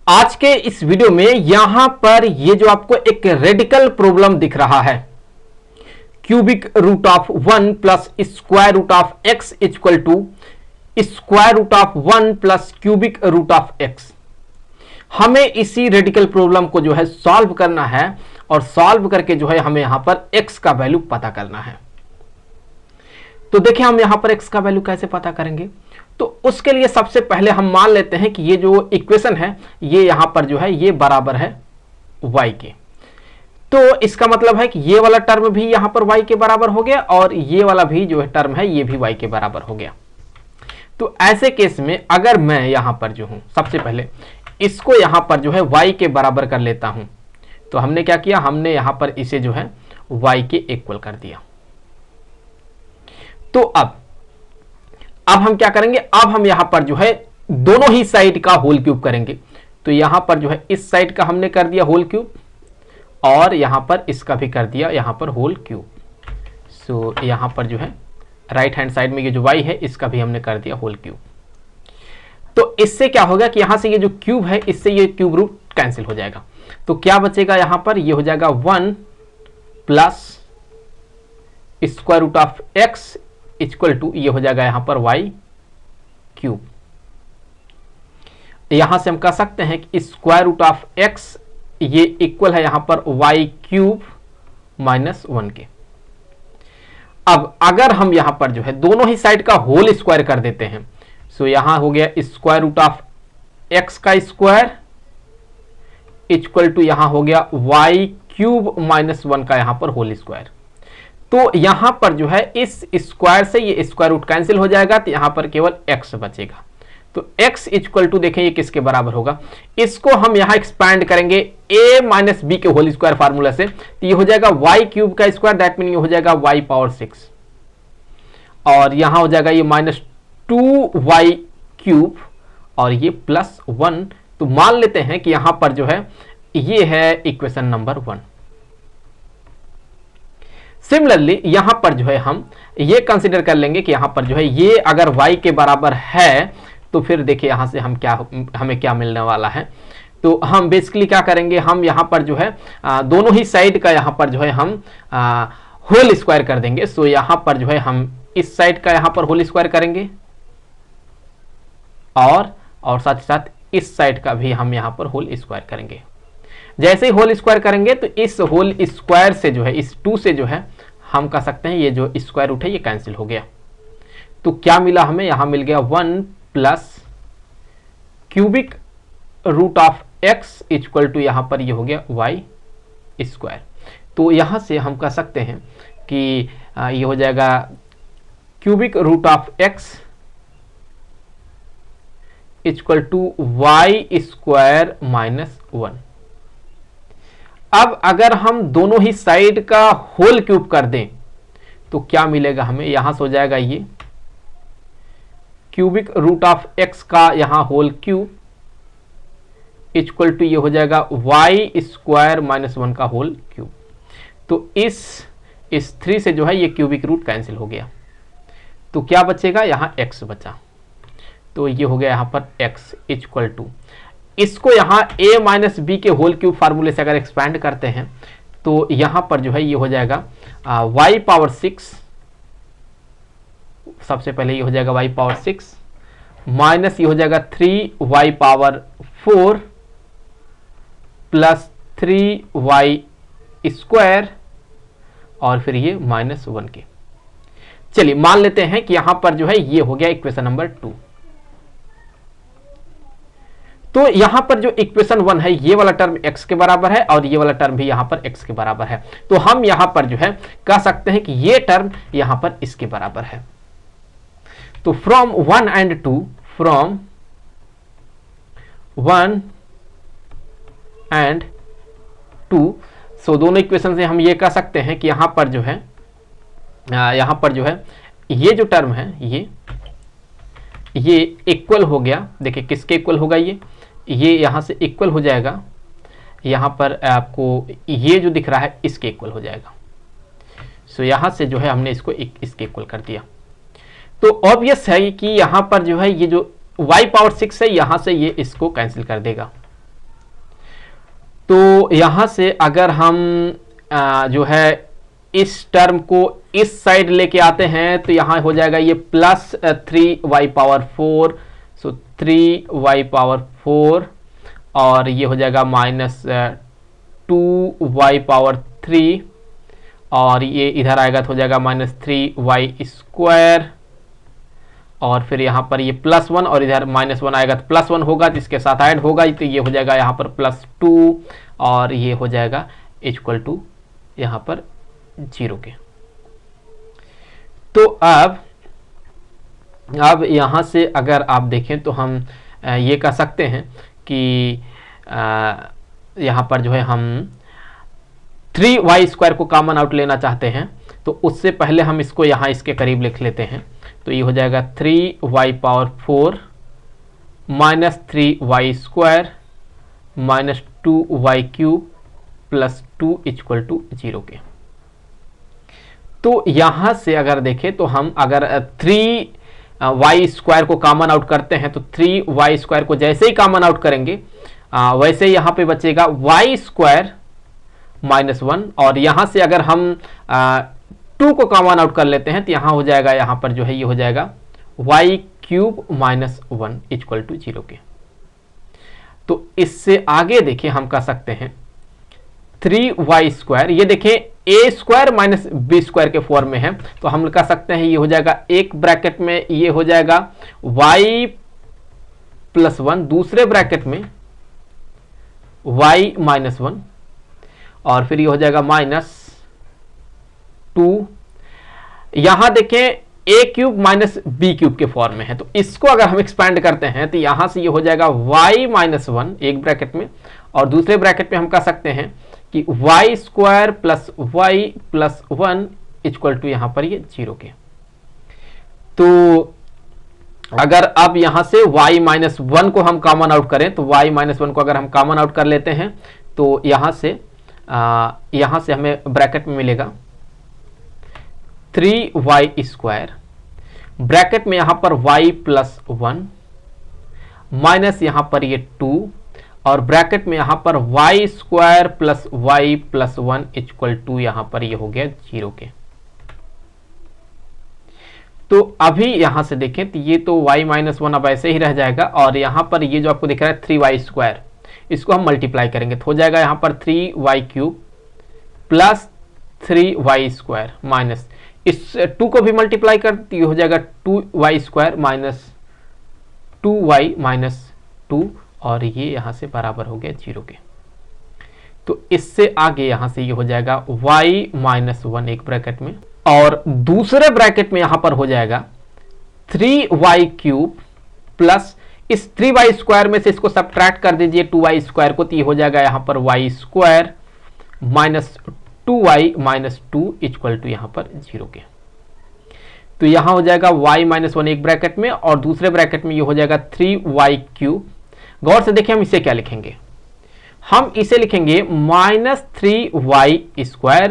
आज के इस वीडियो में यहां पर ये जो आपको एक रेडिकल प्रॉब्लम दिख रहा है, cubic root of 1 plus square root of X equal to square root of 1 plus cubic root of X. हमें इसी रेडिकल प्रॉब्लम को जो है सॉल्व करना है और सॉल्व करके जो है हमें यहां पर एक्स का वैल्यू पता करना है। तो देखिए हम यहां पर एक्स का वैल्यू कैसे पता करेंगे। तो उसके लिए सबसे पहले हम मान लेते हैं कि ये जो इक्वेशन है ये यहां पर जो है ये बराबर है y के। तो इसका मतलब है कि ये वाला टर्म भी यहां पर y के बराबर हो गया और ये वाला भी जो है टर्म है ये भी y के बराबर हो गया। तो ऐसे केस में अगर मैं यहां पर जो हूं सबसे पहले इसको यहां पर जो है y के बराबर कर लेता हूं, तो हमने क्या किया, हमने यहां पर इसे जो है y के इक्वल कर दिया। तो अब हम क्या करेंगे, अब हम यहां पर जो है दोनों ही साइड का होल क्यूब करेंगे। तो यहां पर जो है इस साइड का हमने कर दिया होल क्यूब और यहां पर इसका भी कर दिया यहां पर होल क्यूब। सो यहां पर जो है राइट हैंड साइड में ये जो y है इसका भी हमने कर दिया होल क्यूब। तो इससे क्या होगा कि यहां से ये जो क्यूब है इससे ये क्यूब रूट कैंसिल हो जाएगा। तो क्या बचेगा, यहां पर ये हो जाएगा 1 plus square root of X equal to ये हो जाएगा यहां पर y क्यूब। यहां से हम कह सकते हैं कि स्क्वायर रूट ऑफ x ये इक्वल है यहां पर y क्यूब माइनस 1 के। अब अगर हम यहां पर जो है दोनों ही साइड का होल स्क्वायर कर देते हैं, सो यहां हो गया स्क्वायर रूट ऑफ x का स्क्वायर इक्वल टू यहां हो गया y क्यूब माइनस 1 का यहां पर होल स्क्वायर। तो यहां पर जो है इस स्क्वायर से ये स्क्वायर रूट कैंसिल हो जाएगा, तो यहां पर केवल x बचेगा। तो x इक्वल टू देखें ये किसके बराबर होगा, इसको हम यहां एक्सपैंड करेंगे a माइनस बी के होल स्क्वायर फार्मूला से, तो ये हो जाएगा y क्यूब का स्क्वायर, दैट मीन ये हो जाएगा y पावर 6 और यहां हो जाएगा ये माइनस 2y क्यूब और ये प्लस 1। तो मान लेते हैं कि यहां पर जो है ये है इक्वेशन नंबर 1। सिमिलरली यहां पर जो है हम ये कंसीडर कर लेंगे कि यहां पर जो है ये अगर y के बराबर है तो फिर देखिए यहां से हमें क्या मिलने वाला है। तो हम बेसिकली क्या करेंगे, हम यहां पर जो है दोनों ही साइड का यहां पर जो है हम होल स्क्वायर कर देंगे। सो यहां पर जो है हम इस साइड का यहां पर होल स्क्वायर करेंगे और साथ ही साथ इस साइड का भी हम यहां पर होल स्क्वायर करेंगे। जैसे ही होल स्क्वायर करेंगे तो इस होल स्क्वायर से जो है इस 2 से जो है हम कह सकते हैं ये जो स्क्वायर रूट है ये कैंसिल हो गया। तो क्या मिला हमें, यहां मिल गया 1 plus cubic root of X equal to यहां पर ये हो गया y स्क्वायर। तो यहां से हम कह सकते हैं कि ये हो जाएगा cubic root of X equal to y square minus 1। अब अगर हम दोनों ही साइड का होल क्यूब कर दें तो क्या मिलेगा हमें, यहां से हो जाएगा ये क्यूबिक रूट ऑफ एक्स का यहां होल क्यूब इक्वल टू ये हो जाएगा y स्क्वायर माइनस 1 का होल क्यूब। तो इस 3 से जो है ये क्यूबिक रूट कैंसिल हो गया। तो क्या बचेगा, यहां x बचा। तो ये हो गया यहां पर x इक्वल टू, इसको यहां a माइनस बी के होल क्यूब फार्मूले से अगर एक्सपैंड करते हैं तो यहां पर जो है ये हो जाएगा y पावर 6, सबसे पहले ये हो जाएगा y पावर 6 माइनस ये हो जाएगा 3y power 4 plus 3y square और फिर ये माइनस 1 के। चलिए मान लेते हैं कि यहां पर जो है ये हो गया इक्वेशन नंबर 2। तो यहां पर जो इक्वेशन 1 है ये वाला टर्म x के बराबर है और ये वाला टर्म भी यहां पर x के बराबर है। तो हम यहां पर जो है कह सकते हैं कि ये टर्म यहां पर इसके बराबर है। तो फ्रॉम 1 एंड 2, फ्रॉम 1 एंड 2, सो दोनों इक्वेशन से हम ये कह सकते हैं कि यहां पर जो है ये जो टर्म है ये इक्वल हो गया। देखिए किसके इक्वल होगा, ये यहां से इक्वल हो जाएगा, यहां पर आपको ये जो दिख रहा है इसके इक्वल हो जाएगा। सो यहां से जो है हमने इसको इसके इक्वल कर दिया। तो ऑब्वियस है कि यहां पर जो है ये जो y पावर 6 है यहां से ये इसको कैंसिल कर देगा। तो यहां से अगर हम जो है इस टर्म को इस साइड लेके आते हैं तो यहां हो जाएगा ये प्लस 3y⁴, सो 3y⁴, और ये हो जाएगा माइनस 2y⁴, और ये इधर आएगा तो हो जाएगा -3y², और फिर यहाँ पर ये +1 और इधर -1 आएगा तो +1 होगा, तो इसके साथ ऐड होगा तो ये हो जाएगा यहाँ पर +2, और ये हो जाएगा इक्वल टू यहाँ पर 0 के। तो अब यहाँ से अगर आप देखें तो हम ये कह सकते हैं कि यहाँ पर जो है हम 3y² को कॉमन आउट लेना चाहते हैं, तो उससे पहले हम इसको यहाँ इसके करीब लिख लेते हैं। तो ये हो जाएगा 3y⁴ minus 3y² minus 2y³ plus 2 equal to 0 के। तो यहाँ से अगर देखें तो हम अगर 3y² को कॉमन आउट करते हैं तो 3y² को जैसे ही कॉमन आउट करेंगे वैसे ही यहाँ पे बचेगा y² -1, और यहाँ से अगर हम 2 को कॉमन आउट कर लेते हैं तो यहाँ हो जाएगा, यहाँ पर जो है ये हो जाएगा y³ -1 इक्वल टू 0 के। तो इससे आगे देखिए हम कह सकते हैं 3y², ये देखें a² माइनस b² के फॉर्म में है, तो हम कह सकते हैं ये हो जाएगा एक ब्रैकेट में ये हो जाएगा y+1, दूसरे ब्रैकेट में y -1, और फिर ये हो जाएगा -2। यहां देखें a³ माइनस b³ के फॉर्म में है, तो इसको अगर हम एक्सपैंड करते हैं तो यहां से ये हो जाएगा y -1 एक ब्रैकेट में, और दूसरे ब्रैकेट में हम कह सकते हैं कि y² plus y+1 equal to यहां पर ये 0 के। तो अगर अब यहां से y -1 को हम कॉमन आउट करें तो y -1 को अगर हम कॉमन आउट कर लेते हैं तो यहां से हमें ब्रैकेट में मिलेगा 3y², ब्रैकेट में यहां पर y+1 माइनस यहां पर ये 2, और ब्रैकेट में यहां पर y² plus y+1 equal to यहां पर ये हो गया 0 के। तो अभी यहां से देखें तो ये तो y -1 अब ऐसे ही रह जाएगा, और यहां पर ये जो आपको दिख रहा है 3y², इसको हम मल्टीप्लाई करेंगे तो हो जाएगा यहां पर 3y³ प्लस 3y² माइनस इस 2 को भी मल्टीप्लाई कर तो हो जाएगा 2y² माइनस 2y माइनस 2, और ये यहां से बराबर हो गया 0 के। तो इससे आगे यहां से ये हो जाएगा y -1 एक ब्रैकेट में, और दूसरे ब्रैकेट में यहां पर हो जाएगा 3y³ प्लस इस 3y² में से इसको सब्ट्रैक्ट कर दीजिए 2y² को, तो ये हो जाएगा यहां पर y² minus 2y minus 2 equal to यहां पर 0 के। तो यहां हो जाएगा y -1 एक ब्रैकेट में, और दूसरे ब्रैकेट में ये हो जाएगा 3y³। गौर से देखिए हम इसे क्या लिखेंगे, हम इसे लिखेंगे -3y²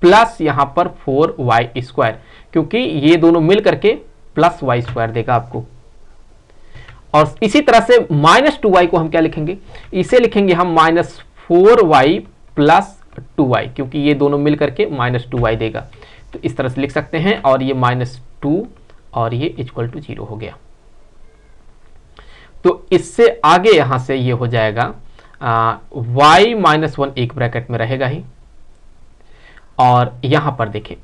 प्लस यहां पर 4y², क्योंकि ये दोनों मिल करके प्लस y² देगा आपको। और इसी तरह से -2y को हम क्या लिखेंगे, इसे लिखेंगे हम -4y प्लस 2y, क्योंकि ये दोनों मिल करके -2y देगा। तो इस तरह से लिख सकते हैं, और ये -2 और ये इक्वल टू 0 हो गया। तो इससे आगे यहां से ये हो जाएगा y -1 एक ब्रैकेट में रहेगा ही, और यहां पर देखिए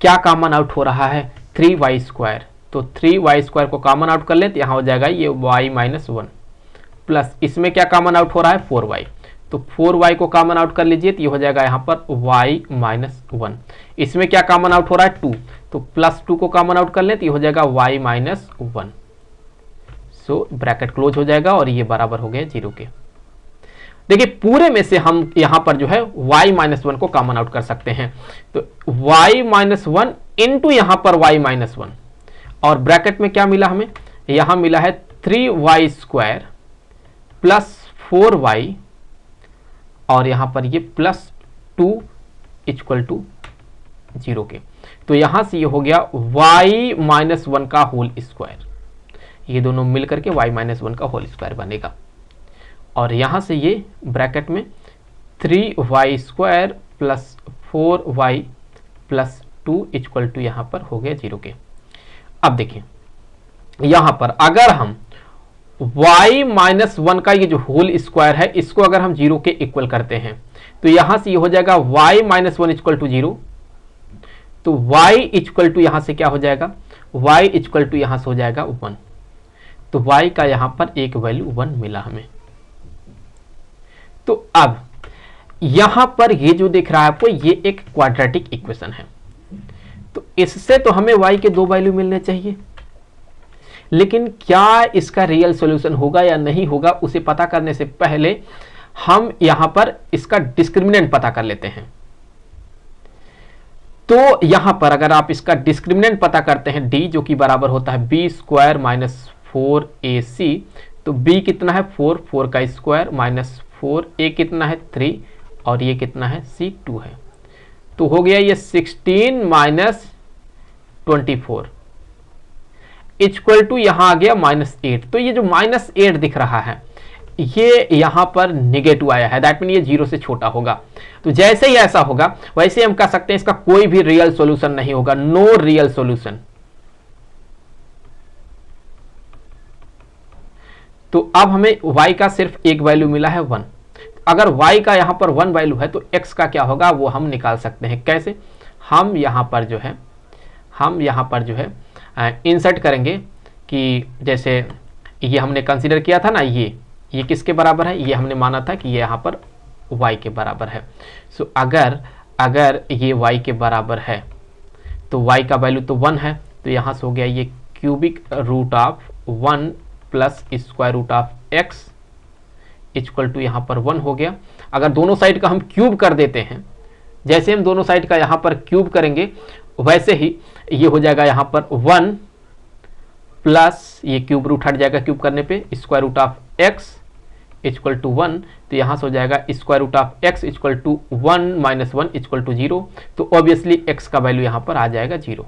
क्या कॉमन आउट हो रहा है 3y², तो 3y² को कॉमन आउट कर लें तो यहां हो जाएगा ये y -1 प्लस इसमें क्या कॉमन आउट हो रहा है 4y, तो 4y को कॉमन आउट कर लीजिए तो ये हो जाएगा यहां पर y -1, इसमें क्या कॉमन आउट हो रहा है 2, तो +2 को कॉमन आउट कर लें तो ये हो जाएगा y -1। सो ब्रैकेट क्लोज हो जाएगा, और ये बराबर हो गया 0 के। देखिए पूरे में से हम यहां पर जो है y -1 को कॉमन आउट कर सकते हैं, तो y -1 इंटू यहां पर y -1, और ब्रैकेट में क्या मिला हमें, यहां मिला है 3y² प्लस 4y, और यहां पर ये +2 इक्वल टू 0 के। तो यहां से ये हो गया y -1 का होल स्क्वायर, ये दोनों मिलकर के y -1 का होल स्क्वायर बनेगा, और यहां से ये ब्रैकेट में 3y² plus 4y plus 2 equal to यहाँ पर हो गया 0 के। अब देखिए यहाँ पर अगर हम y माइनस 1 का ये जो होल स्क्वायर है इसको अगर हम 0 के इक्वल करते हैं तो यहां से ये हो जाएगा y माइनस 1 इक्वल टू 0। तो y इक्वल टू यहां से क्या हो जाएगा, y इक्वल टू यहां से हो जाएगा 1। तो y का यहां पर एक वैल्यू 1 मिला हमें। तो अब यहां पर ये जो दिख रहा है आपको ये एक क्वाड्रेटिक इक्वेशन है, तो इससे तो हमें y के दो वैल्यू मिलने चाहिए, लेकिन क्या इसका रियल सॉल्यूशन होगा या नहीं होगा उसे पता करने से पहले हम यहां पर इसका डिस्क्रिमिनेंट पता कर लेते हैं। तो यहां पर अगर आप इसका डिस्क्रिमिनेंट पता करते हैं d जो कि बराबर होता है b² माइनस 4ac, तो b कितना है 4 का स्क्वायर माइनस 4a कितना है 3 और ये कितना है c 2 है। तो हो गया ये 16 माइनस 24 इक्वल टू यहां आ गया -8। तो ये जो -8 दिख रहा है ये यहां पर निगेटिव आया है, दैट मीन ये 0 से छोटा होगा। तो जैसे ही ऐसा होगा वैसे हम कह सकते हैं इसका कोई भी रियल सॉल्यूशन नहीं होगा, नो रियल सॉल्यूशन। तो अब हमें y का सिर्फ एक वैल्यू मिला है 1। अगर y का यहां पर 1 वैल्यू है तो x का क्या होगा वो हम निकाल सकते हैं। कैसे, हम यहां पर जो है इंसर्ट करेंगे कि जैसे ये हमने कंसीडर किया था ना, ये किसके बराबर है, ये हमने माना था कि ये यहाँ पर y के बराबर है। सो अगर ये y के बराबर है तो y का वैल्यू तो 1 है, तो यहाँ से हो गया ये cubic root of 1 plus square root of x equal to यहाँ पर 1 हो गया। अगर दोनों साइड का हम क्यूब कर देते हैं, जैसे हम दोनों साइड का यहाँ पर क्यूब करेंगे वैसे ही ये हो जाएगा यहाँ पर 1 प्लस ये क्यूब रूट हट जाएगा क्यूब करने पे square root of x equal to 1। तो यहाँ से हो जाएगा square root of x equal to 1 minus 1 equal to 0। तो ऑब्वियसली x का वैल्यू यहाँ पर आ जाएगा 0।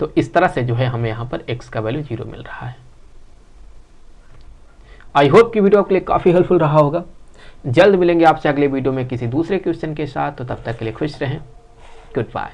तो इस तरह से जो है हमें यहाँ पर x का वैल्यू 0 मिल रहा है। आई होप कि वीडियो आपके लिए काफ़ी हेल्पफुल रहा होगा। जल्द मिलेंगे आपसे अगले वीडियो में किसी दूसरे क्वेश्चन के साथ, तो तब तक के लिए खुश रहें। Good bye.